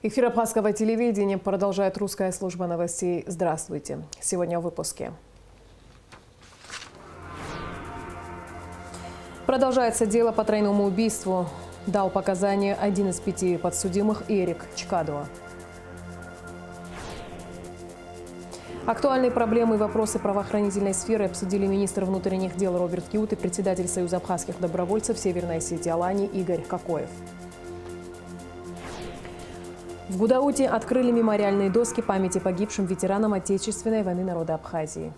Эфир Абхазского телевидения продолжает русская служба новостей. Здравствуйте. Сегодня в выпуске. Продолжается дело по тройному убийству. Дал показания один из 5 подсудимых Эрик Чкадова. Актуальные проблемы и вопросы правоохранительной сферы обсудили министр внутренних дел Роберт Кьют и председатель Союза абхазских добровольцев Северной Осетии Алании Игорь Кокоев. В Гудауте открыли мемориальные доски памяти погибшим ветеранам Отечественной войны народа Абхазии.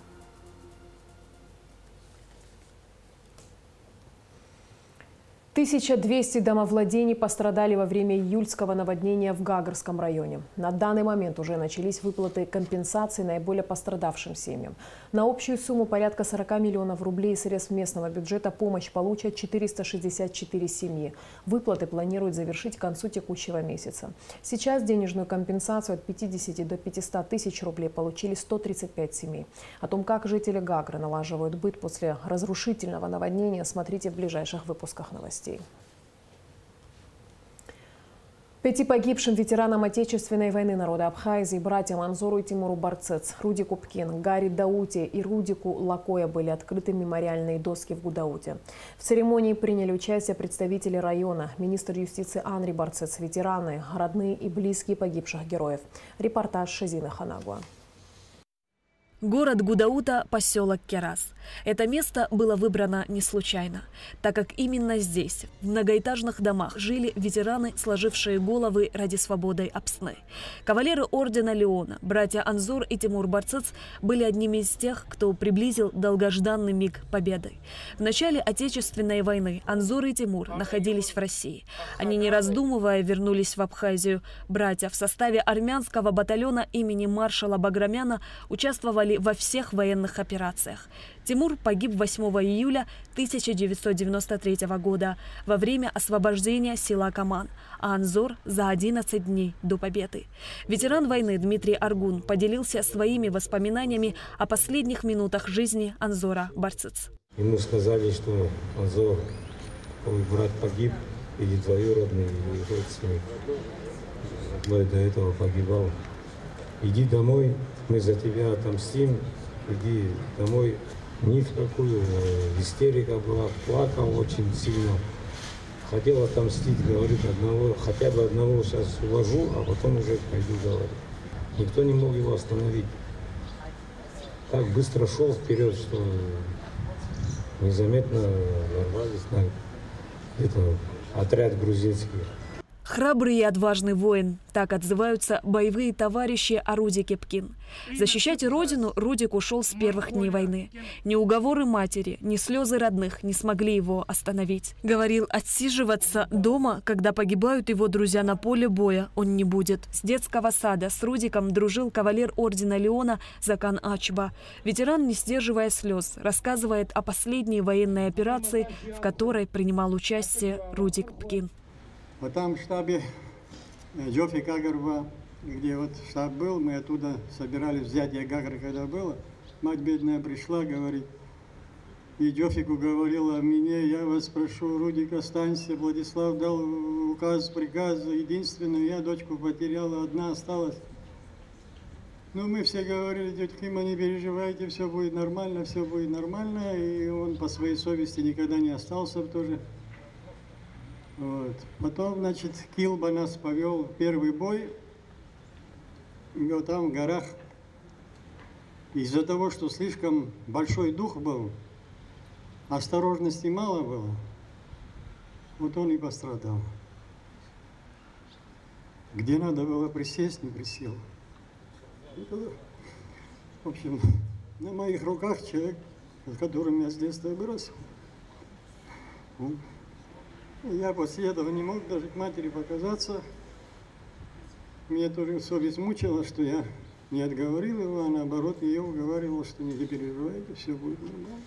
1200 домовладений пострадали во время июльского наводнения в Гагарском районе. На данный момент уже начались выплаты компенсаций наиболее пострадавшим семьям. На общую сумму порядка 40 миллионов рублей средств местного бюджета помощь получат 464 семьи. Выплаты планируют завершить к концу текущего месяца. Сейчас денежную компенсацию от 50 до 500 тысяч рублей получили 135 семей. О том, как жители Гагры налаживают быт после разрушительного наводнения, смотрите в ближайших выпусках новостей. 5 погибшим ветеранам Отечественной войны народа Абхазии, братьям Анзору и Тимуру Барцец, Рудику Пкин, Гарри Дауте и Рудику Лакоя были открыты мемориальные доски в Гудауте. В церемонии приняли участие представители района, министр юстиции Анри Барцец, ветераны, родные и близкие погибших героев. Репортаж Шазина Ханагуа. Город Гудаута – поселок Керас. Это место было выбрано не случайно, так как именно здесь, в многоэтажных домах, жили ветераны, сложившие головы ради свободы Апсны. Кавалеры ордена Леона, братья Анзор и Тимур Барцец, были одними из тех, кто приблизил долгожданный миг победы. В начале Отечественной войны Анзор и Тимур находились в России. Они, не раздумывая, вернулись в Абхазию. Братья в составе армянского батальона имени маршала Баграмяна участвовали во всех военных операциях. Тимур погиб 8 июля 1993 года во время освобождения села Каман, а Анзор за 11 дней до победы. Ветеран войны Дмитрий Аргун поделился своими воспоминаниями о последних минутах жизни Анзора Барцец. Ему сказали, что Анзор, твой брат погиб, или двоюродный, или родственник. Двое до этого погибал. Иди домой, мы за тебя отомстим, иди домой. Ни в какую, истерика была, плакал очень сильно. Хотел отомстить, говорит, хотя бы одного сейчас уложу, а потом уже пойду, говорит. Никто не мог его остановить. Так быстро шел вперед, что незаметно ворвались на отряд грузинский. Храбрый и отважный воин. Так отзываются боевые товарищи о Рудике Пкин. Защищать родину Рудик ушел с первых дней войны. Ни уговоры матери, ни слезы родных не смогли его остановить. Говорил, отсиживаться дома, когда погибают его друзья на поле боя, он не будет. С детского сада с Рудиком дружил кавалер ордена Леона Закан Ачба. Ветеран, не сдерживая слез, рассказывает о последней военной операции, в которой принимал участие Рудик Пкин. Вот там в штабе Джофи Кагарва, где вот штаб был, мы оттуда собирались взятие Гагры, когда было. Мать бедная пришла, говорит, и Джофику говорила мне, я вас прошу, Рудик, останься, Владислав дал приказ, единственную, я дочку потеряла, одна осталась. Ну, мы все говорили, тетя Кима, не переживайте, все будет нормально, и он по своей совести никогда не остался тоже. Вот. Потом, значит, Килба нас повел в первый бой, вот там в горах. Из-за того, что слишком большой дух был, осторожности мало было, вот он и пострадал. Где надо было присесть, не присел. В общем, на моих руках человек, с которым я с детства бросил. Я после этого не мог даже к матери показаться. Меня тоже совесть мучила, что я не отговорил его, а наоборот ее уговаривал, что не переживайте, все будет нормально.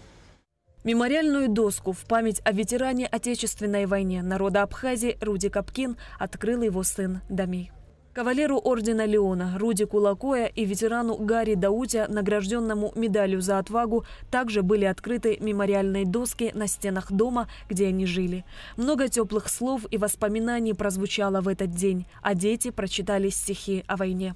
Мемориальную доску в память о ветеране Отечественной войны народа Абхазии Рудика Пкин открыл его сын Дамей. Кавалеру ордена Леона Рудику Лакоя и ветерану Гарри Даутя, награжденному медалью за отвагу, также были открыты мемориальные доски на стенах дома, где они жили. Много теплых слов и воспоминаний прозвучало в этот день, а дети прочитали стихи о войне.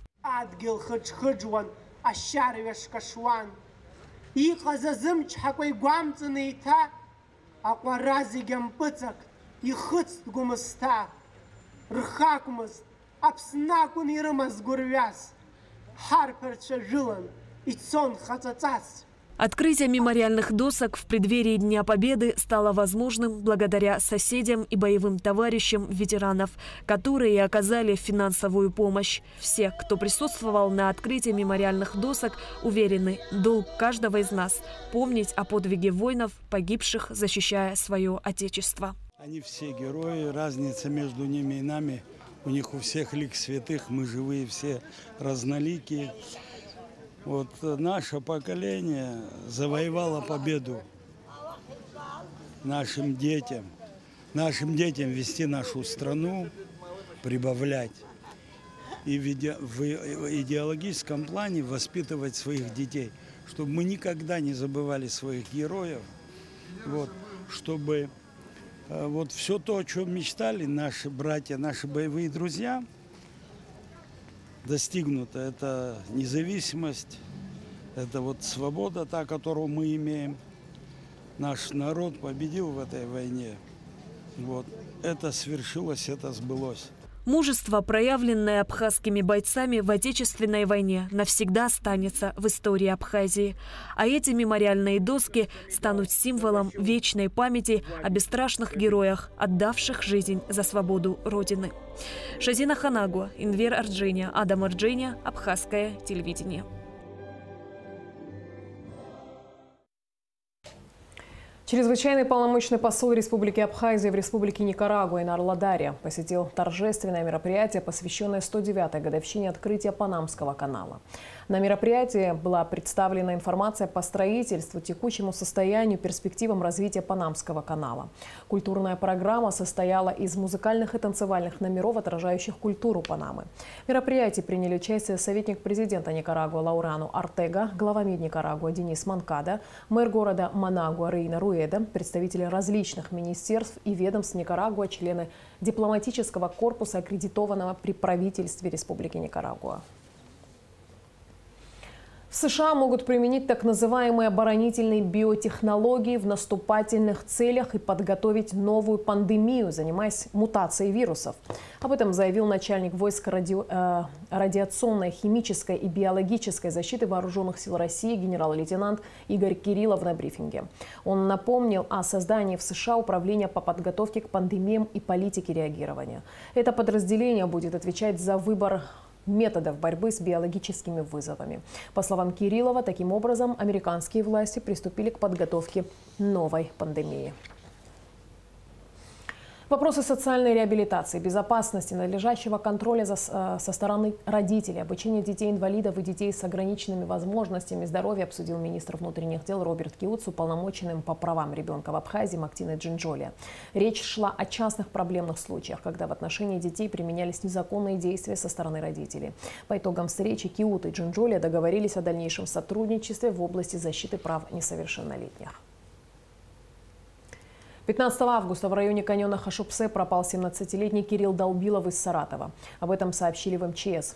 Открытие мемориальных досок в преддверии Дня Победы стало возможным благодаря соседям и боевым товарищам ветеранов, которые оказали финансовую помощь. Все, кто присутствовал на открытии мемориальных досок, уверены, долг каждого из нас – помнить о подвиге воинов, погибших, защищая свое Отечество. Они все герои, разница между ними и нами. У них у всех лик святых, мы живые все разноликие. Вот наше поколение завоевало победу нашим детям вести нашу страну, прибавлять. И в идеологическом плане воспитывать своих детей, чтобы мы никогда не забывали своих героев, вот, чтобы вот все то, о чем мечтали наши братья, наши боевые друзья, достигнуто. Это независимость, это вот свобода, та, которую мы имеем. Наш народ победил в этой войне. Вот. Это свершилось, это сбылось. Мужество, проявленное абхазскими бойцами в Отечественной войне, навсегда останется в истории Абхазии. А эти мемориальные доски станут символом вечной памяти о бесстрашных героях, отдавших жизнь за свободу Родины. Шазина Ханагуа, Инвер Арджиня, Адам Арджиня, Абхазское телевидение. Чрезвычайный полномочный посол Республики Абхазия в Республике Никарагуа Инар Ладария посетил торжественное мероприятие, посвященное 109-й годовщине открытия Панамского канала. На мероприятии была представлена информация по строительству, текущему состоянию, перспективам развития Панамского канала. Культурная программа состояла из музыкальных и танцевальных номеров, отражающих культуру Панамы. В мероприятии приняли участие советник президента Никарагуа Лауреану Артега, глава МИД Никарагуа Денис Манкада, мэр города Манагуа Рейна Руэда, представители различных министерств и ведомств Никарагуа, члены дипломатического корпуса, аккредитованного при правительстве Республики Никарагуа. В США могут применить так называемые оборонительные биотехнологии в наступательных целях и подготовить новую пандемию, занимаясь мутацией вирусов. Об этом заявил начальник войск радиационной, химической и биологической защиты Вооруженных сил России генерал-лейтенант Игорь Кириллов на брифинге. Он напомнил о создании в США управления по подготовке к пандемиям и политике реагирования. Это подразделение будет отвечать за выбор методов борьбы с биологическими вызовами. По словам Кириллова, таким образом американские власти приступили к подготовке новой пандемии. Вопросы социальной реабилитации, безопасности, надлежащего контроля со стороны родителей, обучения детей-инвалидов и детей с ограниченными возможностями здоровья обсудил министр внутренних дел Роберт Киут с уполномоченным по правам ребенка в Абхазии Мактиной Джинджолия. Речь шла о частных проблемных случаях, когда в отношении детей применялись незаконные действия со стороны родителей. По итогам встречи Киут и Джинджолия договорились о дальнейшем сотрудничестве в области защиты прав несовершеннолетних. 15 августа в районе каньона Хашупсе пропал 17-летний Кирилл Долбилов из Саратова. Об этом сообщили в МЧС.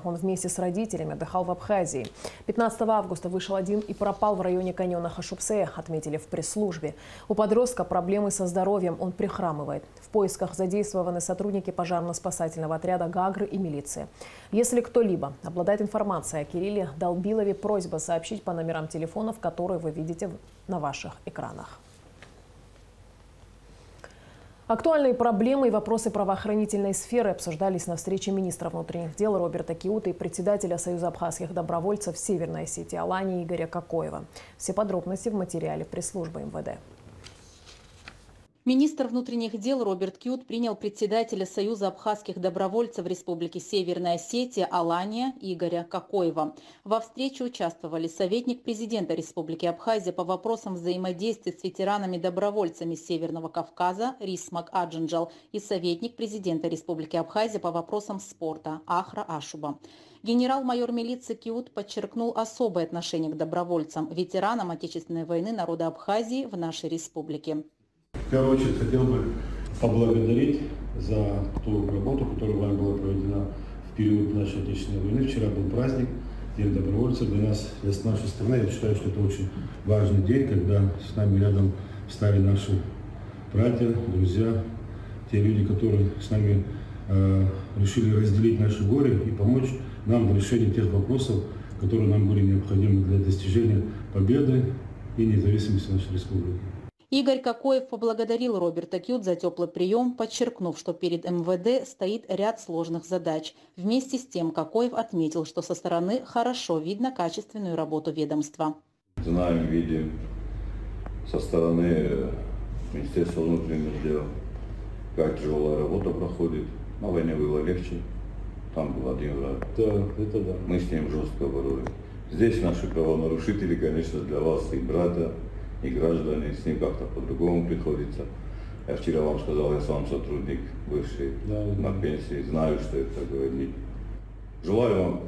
Он вместе с родителями отдыхал в Абхазии. 15 августа вышел один и пропал в районе каньона Хашупсе, отметили в пресс-службе. У подростка проблемы со здоровьем, он прихрамывает. В поисках задействованы сотрудники пожарно-спасательного отряда «Гагры» и милиции. Если кто-либо обладает информацией о Кирилле Долбилове, просьба сообщить по номерам телефонов, которые вы видите на ваших экранах. Актуальные проблемы и вопросы правоохранительной сферы обсуждались на встрече министра внутренних дел Роберта Киута и председателя Союза абхазских добровольцев Северной Осетии Алании Игоря Кокоева. Все подробности в материале пресс-службы МВД. Министр внутренних дел Роберт Кют принял председателя Союза абхазских добровольцев Республики Северная Осетия Алания Игоря Кокоева. Во встрече участвовали советник президента Республики Абхазия по вопросам взаимодействия с ветеранами-добровольцами Северного Кавказа Рисмак Аджинджал и советник президента Республики Абхазия по вопросам спорта Ахра Ашуба. Генерал-майор милиции Кют подчеркнул особое отношение к добровольцам, ветеранам Отечественной войны народа Абхазии в нашей республике. В первую очередь хотел бы поблагодарить за ту работу, которая вами была проведена в период нашей Отечественной войны. Вчера был праздник, День добровольцев. Для нас, для нашей страны, я считаю, что это очень важный день, когда с нами рядом стали наши братья, друзья, те люди, которые с нами решили разделить наше горе и помочь нам в решении тех вопросов, которые нам были необходимы для достижения победы и независимости нашей республики. Игорь Кокоев поблагодарил Роберта Кют за теплый прием, подчеркнув, что перед МВД стоит ряд сложных задач. Вместе с тем Кокоев отметил, что со стороны хорошо видно качественную работу ведомства. Знаем, видим со стороны Министерства внутренних дел, как тяжелая работа проходит. На войне было легче, там был один враг. Да, это да. Мы с ним жестко боролись. Здесь наши правонарушители, конечно, для вас и брата, и граждане, с ним как-то по-другому приходится. Я вчера вам сказал, я сам сотрудник, бывший на пенсии, знаю, что это такое. Желаю вам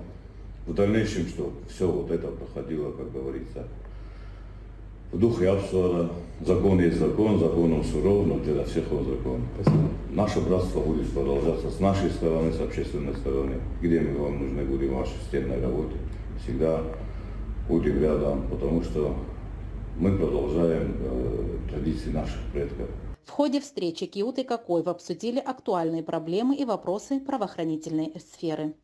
в дальнейшем, чтобы все вот это проходило, как говорится, в духе абсурда. Закон есть закон, законом суров, но для всех он закон. Наше братство будет продолжаться с нашей стороны, с общественной стороны, где мы вам нужны будем в вашей системной работе. Всегда будем рядом, потому что мы продолжаем традиции наших предков. В ходе встречи Кют и Кокоев обсудили актуальные проблемы и вопросы правоохранительной сферы.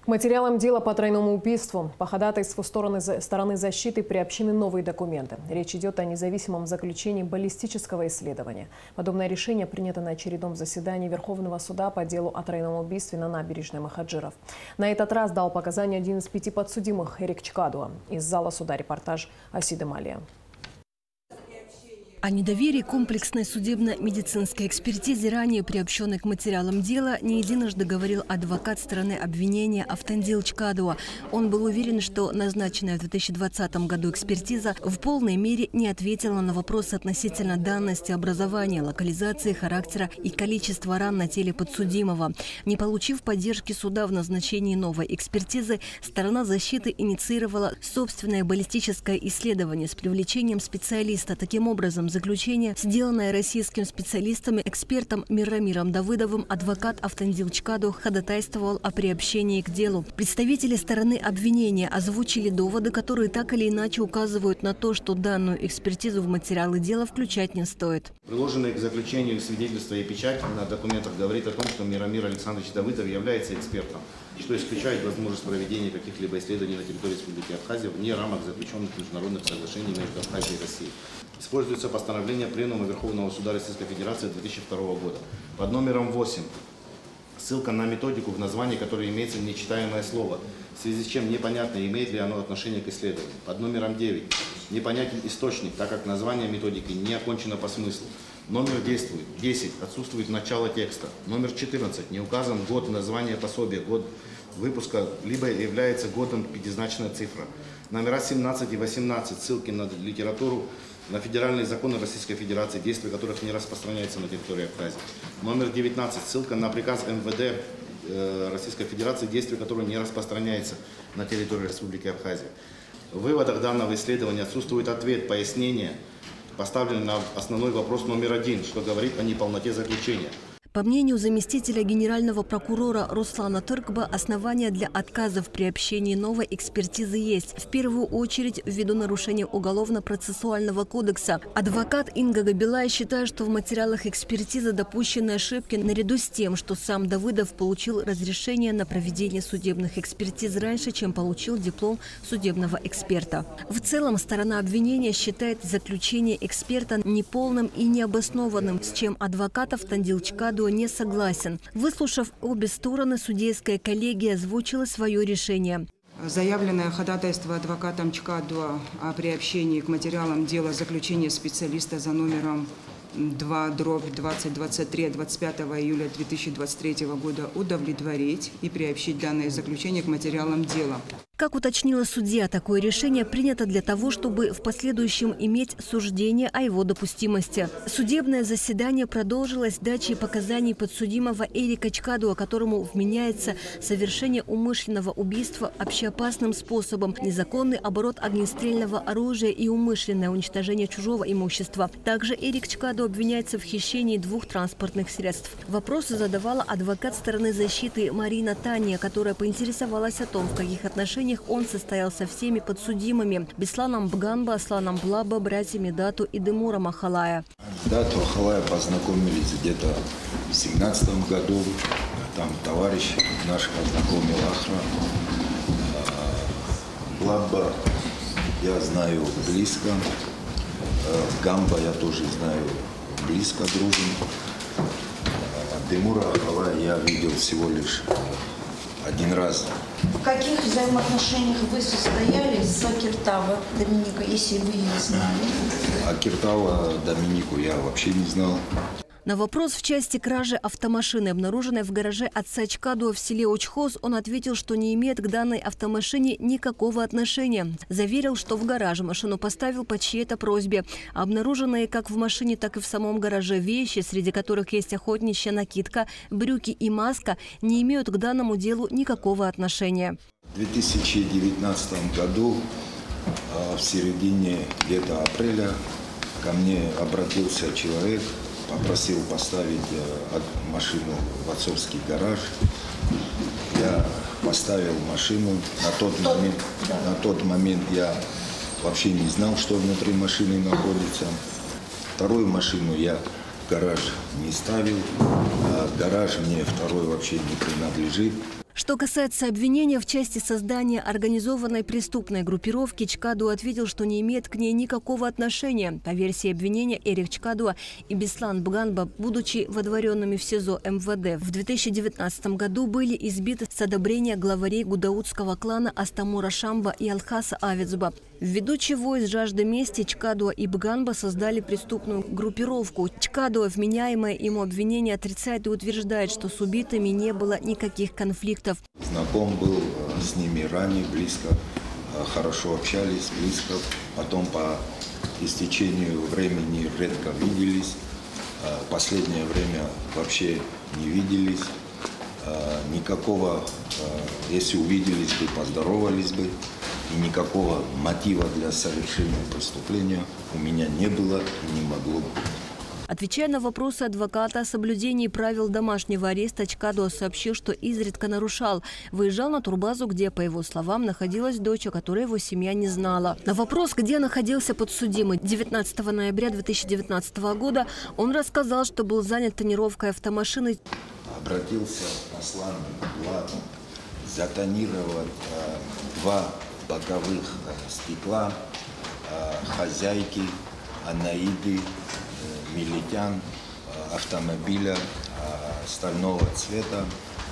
К материалам дела по тройному убийству по ходатайству стороны защиты приобщены новые документы. Речь идет о независимом заключении баллистического исследования. Подобное решение принято на очередном заседании Верховного суда по делу о тройном убийстве на набережной Махаджиров. На этот раз дал показания один из 5 подсудимых Эрик Чкадуа. Из зала суда репортаж Асиды Малия. О недоверии комплексной судебно-медицинской экспертизе, ранее приобщенной к материалам дела, не единожды говорил адвокат стороны обвинения Автандил Чкадуа. Он был уверен, что назначенная в 2020 году экспертиза в полной мере не ответила на вопросы относительно данности образования, локализации, характера и количества ран на теле подсудимого. Не получив поддержки суда в назначении новой экспертизы, сторона защиты инициировала собственное баллистическое исследование с привлечением специалиста. Таким образом, заключение, сделанное российским специалистом-экспертом Мирамиром Давыдовым, адвокат Автандил Чкадуа ходатайствовал о приобщении к делу. Представители стороны обвинения озвучили доводы, которые так или иначе указывают на то, что данную экспертизу в материалы дела включать не стоит. Приложенные к заключению свидетельства и печать на документах говорит о том, что Мирамир Александрович Давыдов является экспертом, что исключает возможность проведения каких-либо исследований на территории Республики Абхазия вне рамок заключенных международных соглашений между Абхазией и Россией. Используется постановление Пленума Верховного Суда Российской Федерации 2002 года под номером 8. Ссылка на методику, в названии которой имеется нечитаемое слово, в связи с чем непонятно, имеет ли оно отношение к исследованию. Под номером 9. Непонятен источник, так как название методики не окончено по смыслу. Номер действует. 10. Отсутствует начало текста. Номер 14. Не указан год названия пособия, год выпуска, либо является годом пятизначная цифра. Номера 17 и 18. Ссылки на литературу, на федеральные законы Российской Федерации, действия которых не распространяется на территории Абхазии. Номер 19. Ссылка на приказ МВД Российской Федерации, действия которого не распространяется на территории Республики Абхазия. В выводах данного исследования отсутствует ответ, пояснение, поставлен на основной вопрос номер 1, что говорит о неполноте заключения. По мнению заместителя генерального прокурора Руслана Тыркба, основания для отказа в приобщении новой экспертизы есть. В первую очередь ввиду нарушения Уголовно-процессуального кодекса. Адвокат Инга Габилай считает, что в материалах экспертизы допущены ошибки наряду с тем, что сам Давыдов получил разрешение на проведение судебных экспертиз раньше, чем получил диплом судебного эксперта. В целом, сторона обвинения считает заключение эксперта неполным и необоснованным, с чем адвокат Автандил Чкадуа не согласен. Выслушав обе стороны, судейская коллегия озвучила свое решение. Заявленное ходатайство адвокатом ЧКАДО о приобщении к материалам дела заключения специалиста за номером 2/2023 25 июля 2023 года удовлетворить и приобщить данное заключение к материалам дела. Как уточнила судья, такое решение принято для того, чтобы в последующем иметь суждение о его допустимости. Судебное заседание продолжилось дачей показаний подсудимого Эрика Чкадуа, которому вменяется совершение умышленного убийства общеопасным способом, незаконный оборот огнестрельного оружия и умышленное уничтожение чужого имущества. Также Эрик Чкадуа обвиняется в хищении 2 транспортных средств. Вопросы задавала адвокат стороны защиты Марина Таня, которая поинтересовалась о том, в каких отношениях он состоял со всеми подсудимыми – Бесланом Бганба, Асланом Блаба, братьями Дату и Демура Махалая. Дату Ахалая познакомились где-то в 2017 году. Там товарищ наш познакомил Ахра. Блаба я знаю близко. Гамба я тоже знаю близко, дружим. Демура Ахалая я видел всего лишь 1 раз. В каких взаимоотношениях вы состояли с Акиртава Доминика, если вы ее знали? Акиртава Доминику я вообще не знал. На вопрос в части кражи автомашины, обнаруженной в гараже отца Чкадуа в селе Очхоз, он ответил, что не имеет к данной автомашине никакого отношения. Заверил, что в гараж машину поставил по чьей-то просьбе. Обнаруженные как в машине, так и в самом гараже вещи, среди которых есть охотничья накидка, брюки и маска, не имеют к данному делу никакого отношения. В 2019 году, в середине где-то апреля, ко мне обратился человек, попросил поставить машину в отцовский гараж. Я поставил машину. На тот момент я вообще не знал, что внутри машины находится. Вторую машину я в гараж не ставил. Гараж мне второй вообще не принадлежит. Что касается обвинения в части создания организованной преступной группировки, Чкадуа ответил, что не имеет к ней никакого отношения. По версии обвинения, Эрик Чкадуа и Беслан Бганба, будучи водворенными в СИЗО МВД, в 2019 году были избиты с одобрения главарей гудаутского клана Астамура Шамба и Алхаса Авицба. Ввиду чего из жажды мести Чкадуа и Бганба создали преступную группировку. Чкадуа вменяемое ему обвинение отрицает и утверждает, что с убитыми не было никаких конфликтов. Знаком был с ними ранее, близко, хорошо общались, близко. Потом по истечению времени редко виделись. Последнее время вообще не виделись. Никакого, если увиделись бы, поздоровались бы. И никакого мотива для совершения преступления у меня не было и не могло быть. Отвечая на вопросы адвоката о соблюдении правил домашнего ареста, Чкадуа сообщил, что изредка нарушал. Выезжал на турбазу, где, по его словам, находилась дочь, о которой его семья не знала. На вопрос, где находился подсудимый 19 ноября 2019 года, он рассказал, что был занят тонировкой автомашины. Обратился Аслан Блаб затонировать 2 боковых стекла хозяйки Анаиды Милитян автомобиля стального цвета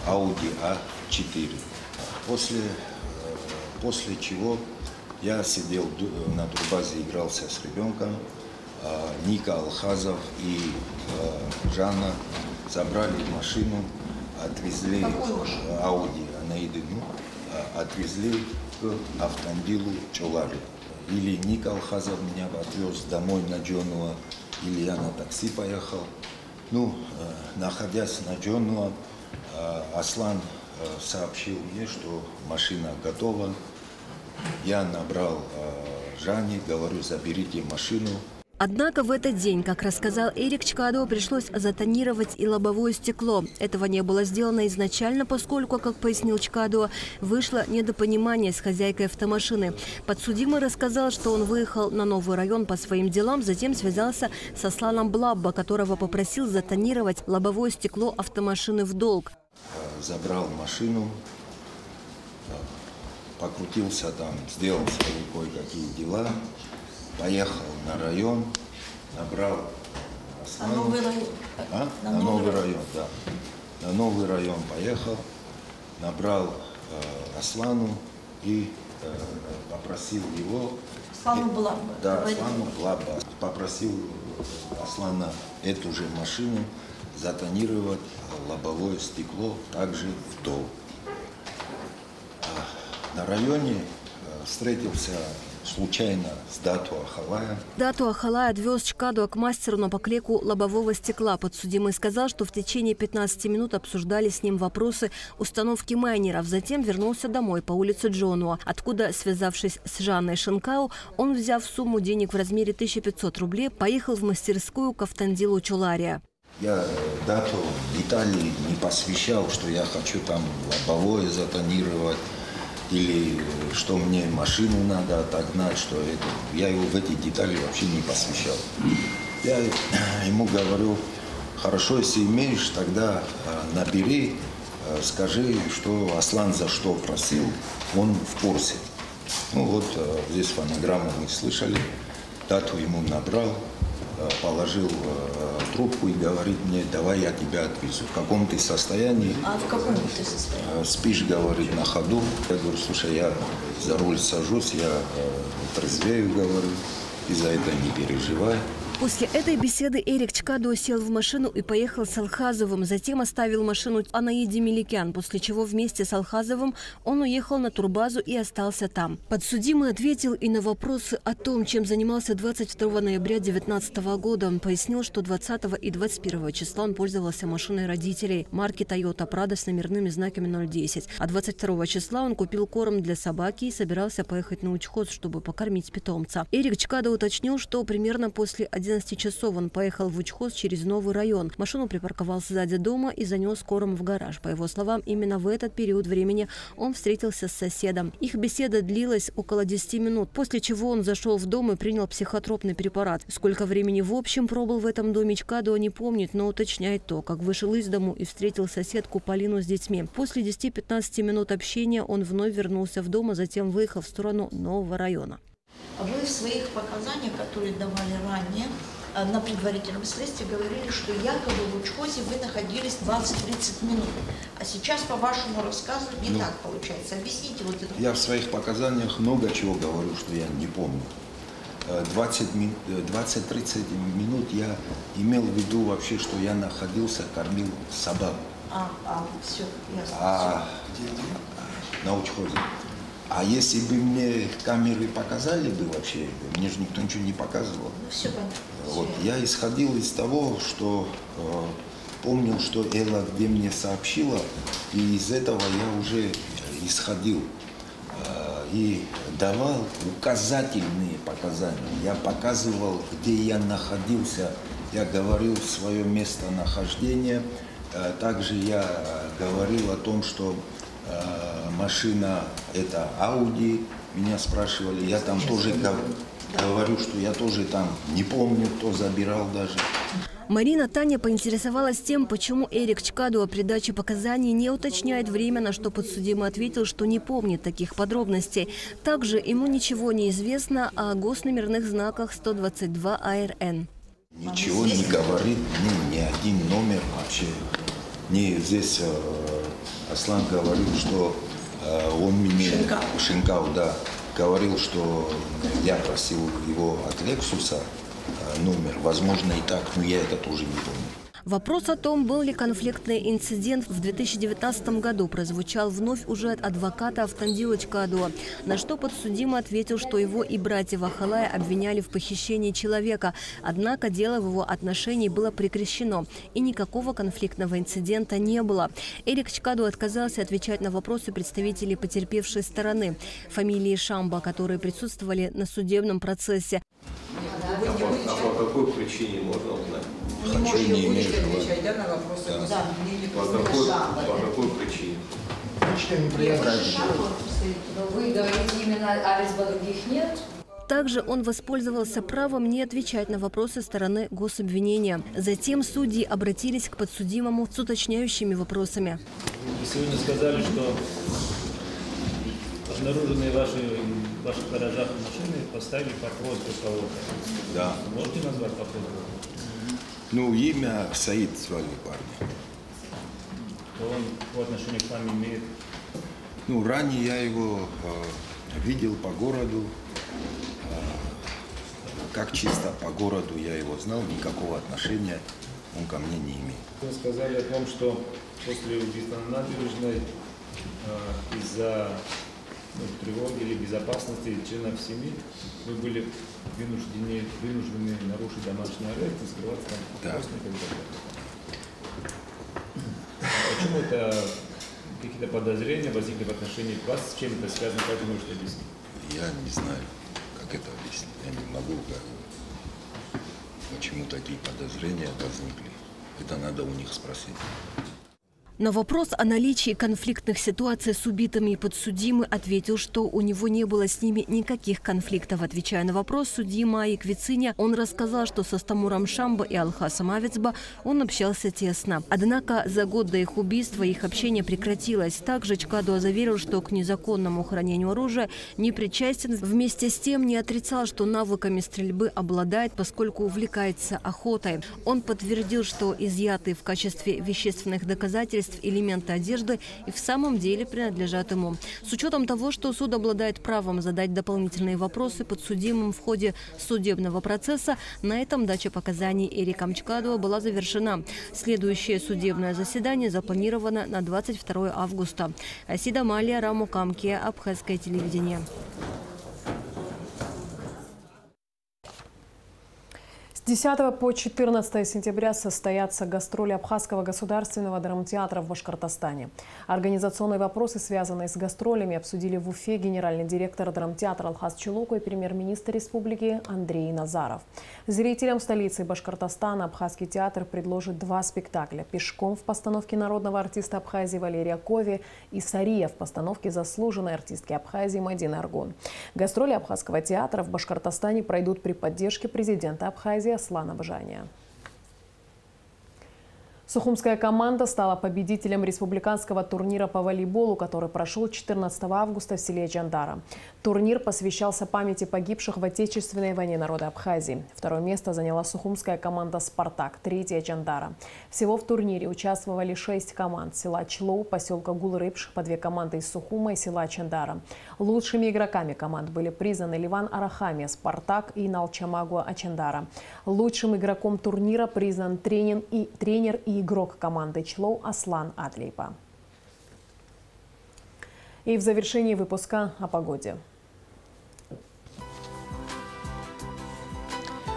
Audi A4. После чего я сидел на турбазе, игрался с ребенком. Ника Алхазов и Жанна забрали машину, отвезли Audi Анаиды, отвезли к автомобилю Чолари. Или Ника Алхазов меня отвез домой на Джонуа, или я на такси поехал. Находясь на Джонуа, Аслан сообщил мне, что машина готова. Я набрал Жане, говорю, заберите машину. Однако в этот день, как рассказал Эрик Чкадуа, пришлось затонировать и лобовое стекло. Этого не было сделано изначально, поскольку, как пояснил Чкадуа, вышло недопонимание с хозяйкой автомашины. Подсудимый рассказал, что он выехал на Новый район по своим делам, затем связался с Асланом Блабба, которого попросил затонировать лобовое стекло автомашины в долг. Забрал машину, покрутился там, сделал свои кое-какие дела. Поехал на район, набрал Аслана. На Новый район? На Новый район, да. На Новый район поехал, набрал Аслану, и попросил его... Аслану Блаба. Да, Аслану Блаба. Попросил Аслана эту же машину затонировать лобовое стекло также в ТОВ. На районе встретился случайно с Дату Ахалая. Дату Ахалай отвез Чкадуа к мастеру на поклейку лобового стекла. Подсудимый сказал, что в течение 15 минут обсуждали с ним вопросы установки майнеров. Затем вернулся домой по улице Джонуа, откуда, связавшись с Жанной Шенкау, он, взяв сумму денег в размере 1500 рублей, поехал в мастерскую к Автандилу Чулария. Я Дату детали не посвящал, что я хочу там лобовое затонировать, или что мне машину надо отогнать, что это. Я его в эти детали вообще не посвящал. Я ему говорю, хорошо, если имеешь, тогда набери, скажи, что Аслан за что просил, он в курсе. Ну вот здесь фонограмму мы слышали, Дату ему набрал, положил трубку и говорит мне, давай я тебя отвезу. В каком ты состоянии? А в каком ты состоянии? Спишь, говорит, на ходу. Я говорю, слушай, я за руль сажусь, я трезвею, говорю, и за это не переживай. После этой беседы Эрик Чкадуа сел в машину и поехал с Алхазовым. Затем оставил машину Анаиде Меликян, после чего вместе с Алхазовым он уехал на турбазу и остался там. Подсудимый ответил и на вопросы о том, чем занимался 22 ноября 2019 года. Он пояснил, что 20 и 21 числа он пользовался машиной родителей марки Toyota Prado с номерными знаками 010. А 22 числа он купил корм для собаки и собирался поехать на учхоз, чтобы покормить питомца. Эрик Чкадуа уточнил, что примерно после 11 часов он поехал в учхоз через новый район. Машину припарковал сзади дома и занес корм в гараж. По его словам, именно в этот период времени он встретился с соседом. Их беседа длилась около 10 минут, после чего он зашел в дом и принял психотропный препарат. Сколько времени в общем пробыл в этом доме, Чкадуа не помнит, но уточняет то, как вышел из дому и встретил соседку Полину с детьми. После 10-15 минут общения он вновь вернулся в дом, а затем выехал в сторону нового района. Вы в своих показаниях, которые давали ранее, на предварительном следствии говорили, что якобы в учхозе вы находились 20-30 минут. А сейчас по вашему рассказу не так получается. Объясните вот это. Я в своих показаниях много чего говорю, что я не помню. 20-30 минут я имел в виду вообще, что я находился, кормил собаку. Все, ясно. На учхозе. А если бы мне камеры показали бы вообще, мне же никто ничего не показывал. Все понятно. Вот, я исходил из того, что помнил, что Элла где мне сообщила, и из этого я уже исходил и давал указательные показания. Я показывал, где я находился, я говорил свое местонахождение. Также я говорил о том, что машина это Audi, меня спрашивали, я там тоже говорю, что я тоже там не помню, кто забирал даже. Марина Таня поинтересовалась тем, почему Эрик Чкадуа при даче показаний не уточняет время, на что подсудимый ответил, что не помнит таких подробностей. Также ему ничего не известно о госномерных знаках 122 АРН. Ничего не говорит, ни один номер вообще. Здесь Аслан говорил, что он мне, Шенкау, да, говорил, что я просил его от Лексуса номер. Возможно и так, но я это тоже не помню. Вопрос о том, был ли конфликтный инцидент в 2019 году, прозвучал вновь уже от адвоката Автандила Чкадуа, на что подсудимый ответил, что его и братьев Ахалая обвиняли в похищении человека, однако дело в его отношении было прекращено, и никакого конфликтного инцидента не было. Эрик Чкадуа отказался отвечать на вопросы представителей потерпевшей стороны, фамилии Шамба, которые присутствовали на судебном процессе. По какой причине можно узнать? Не можете отвечать на вопросы. Да. По какой причине? Вы говорите именно, а либо других нет? Также он воспользовался правом не отвечать на вопросы стороны гособвинения. Затем судьи обратились к подсудимому с уточняющими вопросами. Вы сегодня сказали, что обнаруженные в ваших гаражах машины поставили по просьбе кого-то. Да. Можете назвать по просьбе? Имя Саид звали парня. Что он по отношению к вам имеет? Ну, ранее я его видел по городу. Как чисто по городу я его знал, никакого отношения он ко мне не имеет. Вы сказали о том, что после убийства на набережной из-за тревоги или безопасности членов семьи вы были вынуждены нарушить домашний арест и скрываться там. Да. Почему это какие-то подозрения возникли в отношении вас? С чем это связано? Как вы можете объяснить? Я не знаю, как это объяснить. Я не могу, почему такие подозрения возникли. Это надо у них спросить. На вопрос о наличии конфликтных ситуаций с убитыми подсудимый ответил, что у него не было с ними никаких конфликтов. Отвечая на вопрос судьи Майи Квициня, он рассказал, что со Стамуром Шамбо и Алхасом Авицба он общался тесно. Однако за год до их убийства их общение прекратилось. Также Чкадуа заверил, что к незаконному хранению оружия не причастен. Вместе с тем не отрицал, что навыками стрельбы обладает, поскольку увлекается охотой. Он подтвердил, что изъятые в качестве вещественных доказательств элементы одежды и в самом деле принадлежат ему. С учетом того, что суд обладает правом задать дополнительные вопросы подсудимым в ходе судебного процесса, на этом дача показаний Эриком Чкадуа была завершена. Следующее судебное заседание запланировано на 22 августа. Асида Малия, Раму Камке, Абхазское телевидение. С 10 по 14 сентября состоятся гастроли Абхазского государственного драмтеатра в Башкортостане. Организационные вопросы, связанные с гастролями, обсудили в Уфе генеральный директор драмтеатра Алхас Чулуко и премьер-министр республики Андрей Назаров. Зрителям столицы Башкортостана Абхазский театр предложит 2 спектакля: «Пешком» в постановке народного артиста Абхазии Валерия Кови и «Сария» в постановке заслуженной артистки Абхазии Мадины Аргун. Гастроли Абхазского театра в Башкортостане пройдут при поддержке президента Абхазии Аслана Бжания. Сухумская команда стала победителем республиканского турнира по волейболу, который прошел 14 августа в селе Чандара. Турнир посвящался памяти погибших в Отечественной войне народа Абхазии. Второе место заняла сухумская команда «Спартак», третья Чандара. Всего в турнире участвовали 6 команд села Члоу, поселка Гулрыбш, по 2 команды из Сухума и села Чандара. Лучшими игроками команд были признаны Ливан Арахамия, «Спартак» и Налчамагуа Ачандара. Лучшим игроком турнира признан тренер и игрок команды Члоу Аслан Адлейпа. И в завершении выпуска о погоде.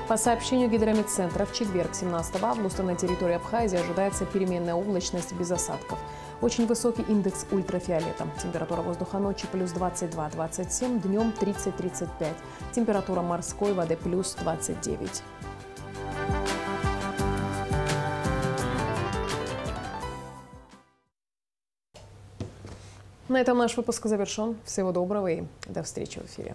По сообщению Гидрометцентра, в четверг, 17 августа, на территории Абхазии ожидается переменная облачность без осадков. Очень высокий индекс ультрафиолета. Температура воздуха ночи плюс 22-27, днем 30-35. Температура морской воды плюс 29. На этом наш выпуск завершен. Всего доброго и до встречи в эфире.